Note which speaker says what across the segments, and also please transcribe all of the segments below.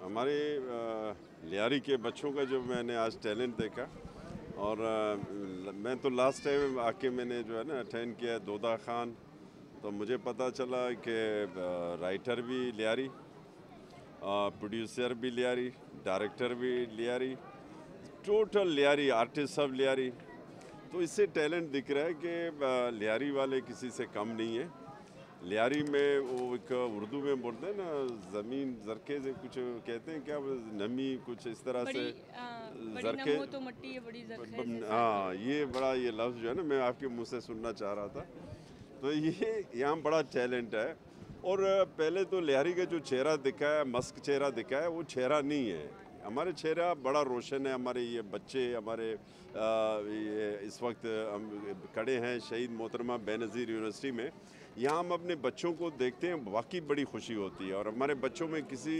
Speaker 1: हमारे लियारी के बच्चों का जो मैंने आज टैलेंट देखा और मैं तो लास्ट टाइम आके मैंने जो है ना अटेंड किया दोदा खान, तो मुझे पता चला कि राइटर भी लियारी, प्रोड्यूसर भी लियारी, डायरेक्टर भी लियारी, टोटल लियारी, आर्टिस्ट सब लियारी। तो इससे टैलेंट दिख रहा है कि लियारी वाले किसी से कम नहीं है। लियारी में वो एक उर्दू में बोलते हैं ना, ज़मीन जरखे से कुछ कहते हैं क्या, नमी कुछ इस तरह से
Speaker 2: जरखे तो मट्टी है बड़ी जरखे।
Speaker 1: हाँ, ये लफ्ज़ जो है ना मैं आपके मुंह से सुनना चाह रहा था। तो ये यहाँ बड़ा टैलेंट है। और पहले तो लियारी का जो चेहरा दिखा है, मस्क चेहरा दिखा है, वो चेहरा नहीं है। हमारे चेहरा बड़ा रोशन है। हमारे ये बच्चे हमारे ये इस वक्त हम खड़े हैं शहीद मोहतरमा बेनज़ीर यूनिवर्सिटी में। यहाँ हम अपने बच्चों को देखते हैं, वाकई बड़ी खुशी होती है। और हमारे बच्चों में किसी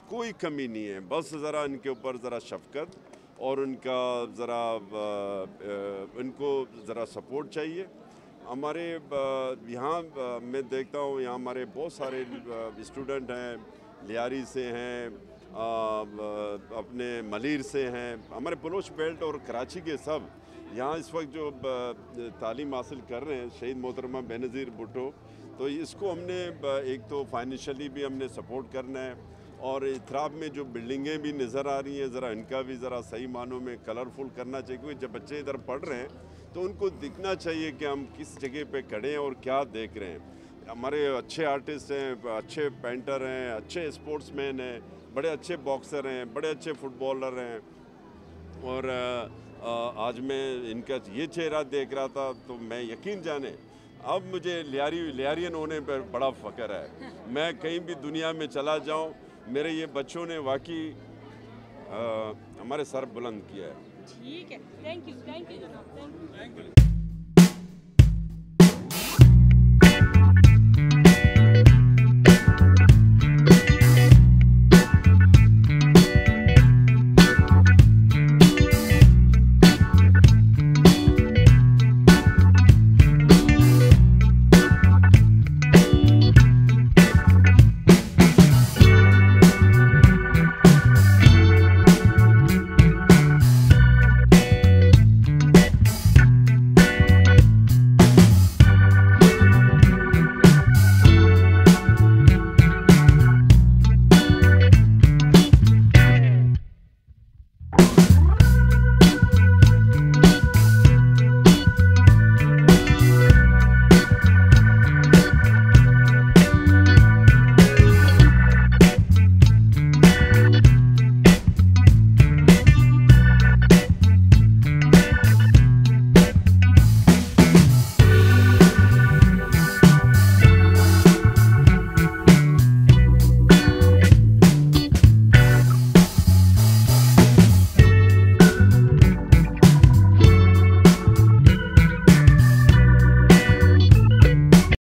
Speaker 1: कोई कमी नहीं है, बस ज़रा इनके ऊपर ज़रा शफ़क़त और उनका ज़रा इनको ज़रा सपोर्ट चाहिए। हमारे यहाँ मैं देखता हूँ यहाँ हमारे बहुत सारे स्टूडेंट हैं, लियारी से हैं, अपने मलीर से हैं, हमारे बलोच बेल्ट और कराची के सब यहाँ इस वक्त जो तालीम हासिल कर रहे हैं शहीद मोहतरमा बेनज़ीर भुट्टो। तो इसको हमने एक तो फाइनेंशियली भी हमने सपोर्ट करना है और इतराब में जो बिल्डिंगें भी नज़र आ रही हैं ज़रा इनका भी ज़रा सही मानों में कलरफुल करना चाहिए, क्योंकि जब बच्चे इधर पढ़ रहे हैं तो उनको दिखना चाहिए कि हम किस जगह पे खड़े हैं और क्या देख रहे हैं। हमारे अच्छे आर्टिस्ट हैं, अच्छे पेंटर हैं, अच्छे स्पोर्ट्समैन हैं, बड़े अच्छे बॉक्सर हैं, बड़े अच्छे फुटबॉलर हैं। और आज मैं इनका ये चेहरा देख रहा था तो मैं यकीन जाने अब मुझे लियारियन होने पर बड़ा फ़ख्र है। मैं कहीं भी दुनिया में चला जाऊं, मेरे ये बच्चों ने वाकई हमारे सर बुलंद किया है।
Speaker 2: ठीक है, थैंक यू जनाब, थैंक यू।